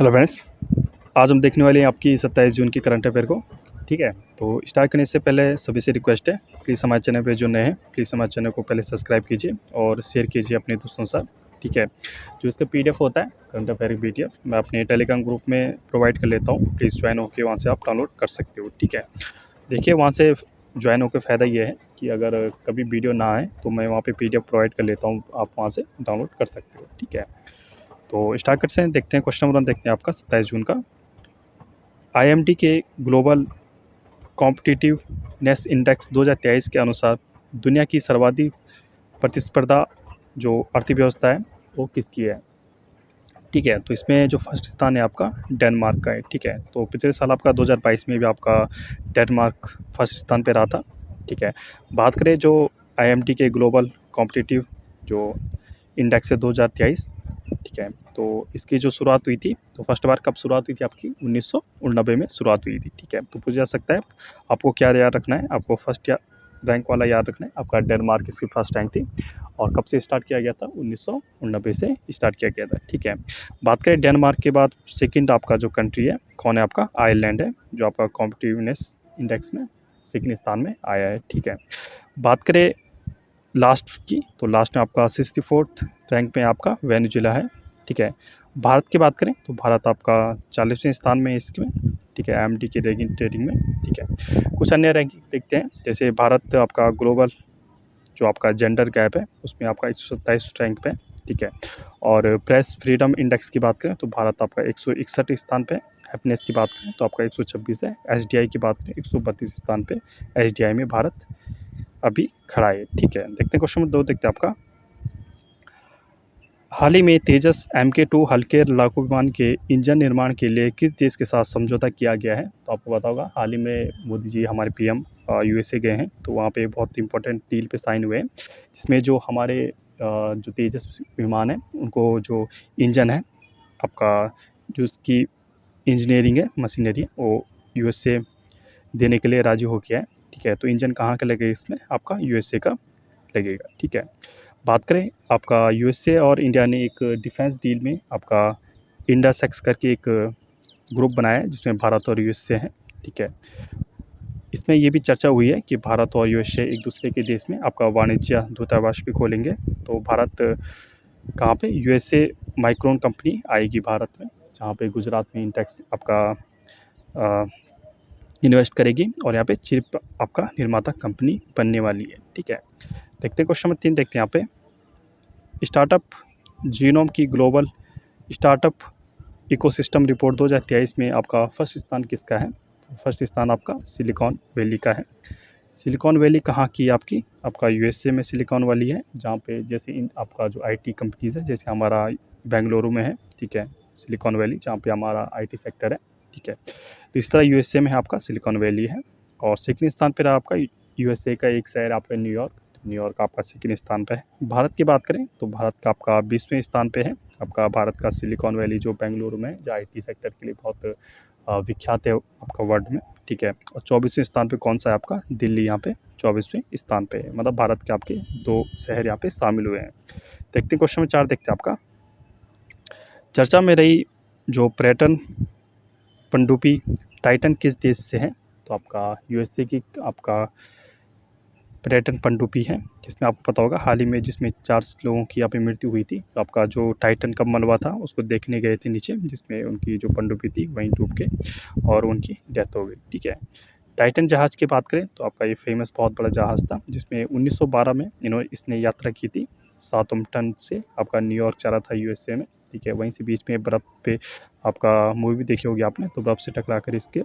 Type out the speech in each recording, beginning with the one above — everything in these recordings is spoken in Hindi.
Hello friends. आज हम देखने वाले हैं आपकी 27 जून की करंट अफेयर को। ठीक है, तो स्टार्ट करने से पहले सभी से रिक्वेस्ट है, प्लीज़ हमारे चैनल पे जो नए हैं प्लीज़ हमारे चैनल को पहले सब्सक्राइब कीजिए और शेयर कीजिए अपने दोस्तों के साथ। ठीक है, जो इसका पीडीएफ होता है करंट अफेयर की पीडीएफ मैं अपने टेलीग्राम ग्रुप में प्रोवाइड कर लेता हूँ, प्लीज़ ज्वाइन होकर वहाँ से आप डाउनलोड कर सकते हो। ठीक है, देखिए वहाँ से ज्वाइन होकर फ़ायदा ये है कि अगर कभी वीडियो ना आए तो मैं वहाँ पे पीडीएफ प्रोवाइड कर लेता हूँ, आप वहाँ से डाउनलोड कर सकते हो। ठीक है, तो स्टार्ट करते हैं, देखते हैं क्वेश्चन नंबर 1 देखते हैं आपका 27 जून का। आईएमडी के ग्लोबल कॉम्पिटिटिवनेस इंडेक्स 2023 के अनुसार दुनिया की सर्वाधिक प्रतिस्पर्धा जो अर्थव्यवस्था है वो किसकी है। ठीक है, तो इसमें जो फर्स्ट स्थान है आपका डेनमार्क का है। ठीक है, तो पिछले साल आपका 2022 में भी आपका डेनमार्क फर्स्ट स्थान पे रहा था। ठीक है, बात करें जो आईएमडी के ग्लोबल कॉम्पिटिटिव जो इंडेक्स है 2023। ठीक है, तो इसकी जो शुरुआत हुई थी तो फर्स्ट बार कब शुरुआत हुई थी आपकी 1989 में शुरुआत हुई थी। ठीक है, तो पूछा जा सकता है आपको क्या याद रखना है, आपको फर्स्ट रैंक वाला याद रखना है। आपका डेनमार्क इसकी फर्स्ट रैंक थी और कब से स्टार्ट किया गया था 1989 से स्टार्ट किया गया था। ठीक है, बात करें डेनमार्क के बाद सेकंड आपका जो कंट्री है कौन है, आपका आयरलैंड है जो आपका कॉम्पिटिटिवनेस इंडेक्स में सेकंड स्थान में आया है। ठीक है, बात करें लास्ट की तो लास्ट में आपका 64th रैंक में आपका वेनेजुएला है। ठीक है, भारत की बात करें तो भारत आपका 40वें स्थान में है इसमें। ठीक है, आईएमडी की रैंकिंग ट्रेडिंग में। ठीक है, कुछ अन्य रैंकिंग देखते हैं, जैसे भारत आपका ग्लोबल जो आपका जेंडर गैप है उसमें आपका 127 रैंक पे। ठीक है, और प्रेस फ्रीडम इंडेक्स की बात करें तो भारत आपका 161 स्थान पे। हैप्पीनेस की बात करें तो आपका 126 है। एसडीआई की बात करें 132 स्थान पे एसडीआई में भारत अभी खड़ा है। ठीक है, देखते हैं क्वेश्चन नंबर 2 देखते हैं आपका। हाल ही में तेजस MK2 हल्के लड़ाकू विमान के इंजन निर्माण के लिए किस देश के साथ समझौता किया गया है। तो आपको पता होगा हाल ही में मोदी जी हमारे पीएम यूएसए गए हैं, तो वहाँ पे बहुत इंपॉर्टेंट डील पे साइन हुए हैं, जिसमें जो हमारे जो तेजस विमान है उनको जो इंजन है आपका जो उसकी इंजीनियरिंग है मशीनरी वो यूएसए देने के लिए राजी हो गया है। ठीक है, तो इंजन कहाँ का लगेगा इसमें, आपका यूएसए का लगेगा। ठीक है, बात करें आपका यूएसए और इंडिया ने एक डिफेंस डील में आपका इंडासेक्स करके एक ग्रुप बनाया है जिसमें भारत और यूएसए हैं। ठीक है, इसमें ये भी चर्चा हुई है कि भारत और यूएसए एक दूसरे के देश में आपका वाणिज्य दूतावास भी खोलेंगे। तो भारत कहाँ पे, यूएसए माइक्रोन कंपनी आएगी भारत में, जहाँ पे गुजरात में इंटेक्स आपका इन्वेस्ट करेगी और यहाँ पे चिप आपका निर्माता कंपनी बनने वाली है। ठीक है, देखते हैं क्वेश्चन नंबर 3 देखते हैं यहाँ पे। स्टार्टअप जीनोम की ग्लोबल स्टार्टअप इकोसिस्टम रिपोर्ट 2023 में आपका फर्स्ट स्थान किसका है। फर्स्ट स्थान आपका सिलिकॉन वैली का है। सिलिकॉन वैली कहाँ की आपकी, आपका यूएसए में सिलिकॉन वैली है, जहाँ पे जैसे इन आपका जो आईटी कंपनीज़ है, जैसे हमारा बेंगलुरु में है। ठीक है, सिलिकॉन वैली जहाँ पे हमारा आईटी सेक्टर है। ठीक है, तो इस तरह यूएसए में आपका सिलिकॉन वैली है। और सेकंड स्थान पर आपका यूएसए का एक शहर आपका न्यूयॉर्क, न्यूयॉर्क आपका सेकंड स्थान पे है। भारत की बात करें तो भारत का आपका 20वें स्थान पे है। आपका भारत का सिलिकॉन वैली जो बेंगलुरु में जो आईटी सेक्टर के लिए बहुत विख्यात है आपका वर्ल्ड में। ठीक है, और 24वें स्थान पे कौन सा है आपका, दिल्ली यहाँ पे 24वें स्थान पे है। मतलब भारत के आपके 2 शहर यहाँ पे शामिल हुए हैं। देखते हैं क्वेश्चन नंबर 4 देखते हैं आपका। चर्चा में रही जो पर्यटन पनडुब्बी टाइटन किस देश से है। तो आपका यूएसए की आपका पर्यटन पनडुब्बी है, जिसमें आपको पता होगा हाल ही में जिसमें 4 लोगों की यहाँ पे मृत्यु हुई थी। तो आपका जो टाइटन का मलबा था उसको देखने गए थे नीचे, जिसमें उनकी जो पनडुब्बी थी वहीं डूब के और उनकी डेथ हो गई। ठीक है, टाइटन जहाज़ की बात करें तो आपका ये फेमस बहुत बड़ा जहाज़ था, जिसमें 1912 में इसने यात्रा की थी साउथम्पटन से आपका न्यूयॉर्क जा रहा था यूएसए में। ठीक है, वहीं से बीच में बर्फ़ पे आपका मूवी देखी होगी आपने, तो बर्फ़ से टकरा कर इसके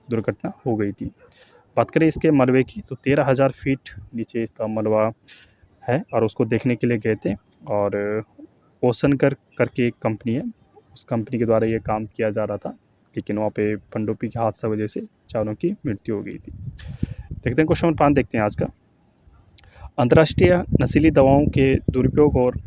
दुर्घटना हो गई थी। बात करें इसके मलबे की तो 13,000 फीट नीचे इसका मलबा है और उसको देखने के लिए गए थे। और ओशन करके एक कंपनी है, उस कंपनी के द्वारा ये काम किया जा रहा था, लेकिन वहाँ पे पनडुब्बी के हादसा वजह से चारों की मृत्यु हो गई थी। देखते हैं क्वेश्चन नंबर 5 देखते हैं आज का। अंतर्राष्ट्रीय नशीली दवाओं के दुरुपयोग और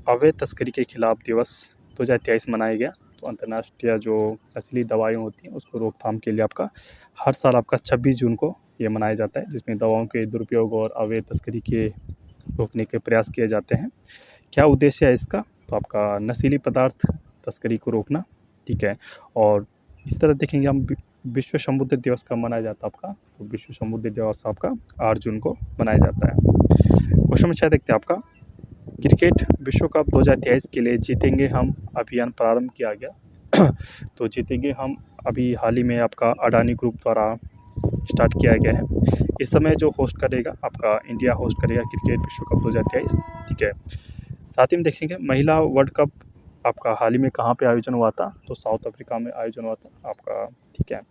अवैध तस्करी के खिलाफ दिवस 2023 मनाया गया। तो अंतर्राष्ट्रीय जो नशीली दवाएँ होती हैं उसको रोकथाम के लिए आपका हर साल आपका 26 जून को ये मनाया जाता है, जिसमें दवाओं के दुरुपयोग और अवैध तस्करी के रोकने के प्रयास किए जाते हैं। क्या उद्देश्य है इसका, तो आपका नशीली पदार्थ तस्करी को रोकना, ठीक है। और इस तरह देखेंगे हम विश्व समुद्र दिवस कब मनाया जाता है आपका, तो विश्व समुद्र दिवस आपका 8 जून को मनाया जाता है। क्वेश्चन नंबर 6 देखते हैं आपका, क्रिकेट विश्व कप 2023 के लिए जीतेंगे हम अभियान प्रारंभ किया गया। तो जीतेंगे हम अभी हाल ही में आपका अडानी ग्रुप द्वारा स्टार्ट किया गया है। इस समय जो होस्ट करेगा आपका इंडिया होस्ट करेगा क्रिकेट विश्व कप 2023, ठीक है। साथ ही में देखेंगे महिला वर्ल्ड कप आपका हाल ही में कहाँ पे आयोजन हुआ था, तो साउथ अफ्रीका में आयोजन हुआ था आपका, ठीक है।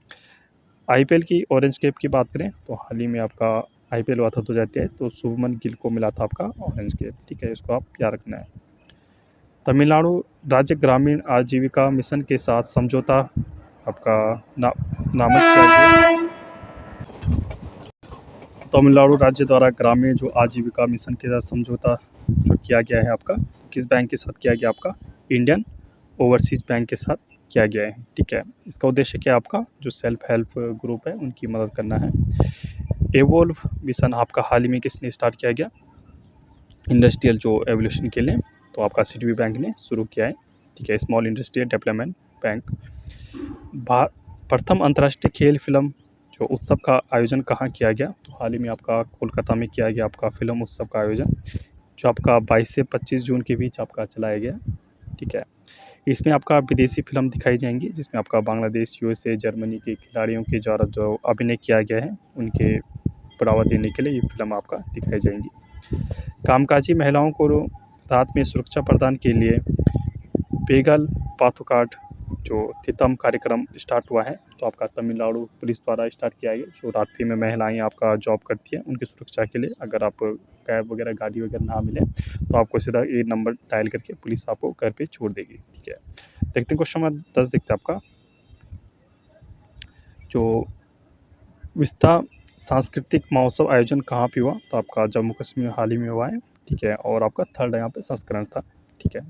आईपीएल की ऑरेंज कैप की बात करें तो हाल ही में आपका आईपीएल हुआ था 2023, तो शुभमन गिल को मिला था आपका ऑरेंज कैप, ठीक है। इसको आप याद रखना है। तमिलनाडु राज्य ग्रामीण आजीविका मिशन के साथ समझौता आपका नामक किया गया। तमिलनाडु राज्य द्वारा ग्रामीण जो आजीविका मिशन के साथ समझौता जो किया गया है आपका, किस बैंक के साथ किया गया आपका, इंडियन ओवरसीज़ बैंक के साथ किया गया है, ठीक है। इसका उद्देश्य क्या है आपका, जो सेल्फ हेल्प ग्रुप है उनकी मदद करना है। एवोल्व मिशन आपका हाल ही में किसने स्टार्ट किया गया, इंडस्ट्रियल जो एवोल्यूशन के लिए, तो आपका सिडबी बैंक ने शुरू किया है, ठीक है। Small industrial development bank. प्रथम अंतर्राष्ट्रीय खेल फिल्म जो उत्सव का आयोजन कहाँ किया गया, तो हाल ही में आपका कोलकाता में किया गया आपका फिल्म उत्सव का आयोजन, जो आपका 22 से 25 जून के बीच आपका चलाया गया, ठीक है। इसमें आपका विदेशी फिल्म दिखाई जाएंगी, जिसमें आपका बांग्लादेश, यूएसए, जर्मनी के खिलाड़ियों के द्वारा जो अभिनय किया गया है उनके बढ़ावा देने के लिए ये फिल्म आपका दिखाई जाएंगी। कामकाजी महिलाओं को रात में सुरक्षा प्रदान के लिए बेगल पाथुकाट जो थितम कार्यक्रम स्टार्ट हुआ है, तो आपका तमिलनाडु पुलिस द्वारा स्टार्ट किया गया। जो रात्रि में महिलाएं आपका जॉब करती हैं उनकी सुरक्षा के लिए, अगर आप कैब वगैरह गाड़ी वगैरह ना मिले तो आपको सीधा ये नंबर डायल करके पुलिस आपको घर पे छोड़ देगी, ठीक है। देखते हैं क्वेश्चन नंबर 10 देखते हैं आपका, जो विस्ता सांस्कृतिक महोत्सव आयोजन कहाँ पे हुआ, तो आपका जम्मू कश्मीर में हाल ही में हुआ है, ठीक है। और आपका 3rd यहाँ पे संस्करण था, ठीक है।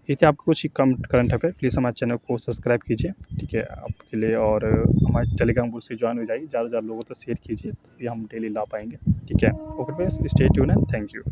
ये थे आपको कुछ करंट अफेयर। प्लीज़ हमारे चैनल को सब्सक्राइब कीजिए, ठीक है, आपके लिए। और हमारे टेलीग्राम ग्रुप से ज्वाइन हो जाइए, ज़्यादा से ज़्यादा लोगों तक शेयर कीजिए, तभी हम डेली ला पाएंगे, ठीक है। Okay friends, stay tuned and thank you.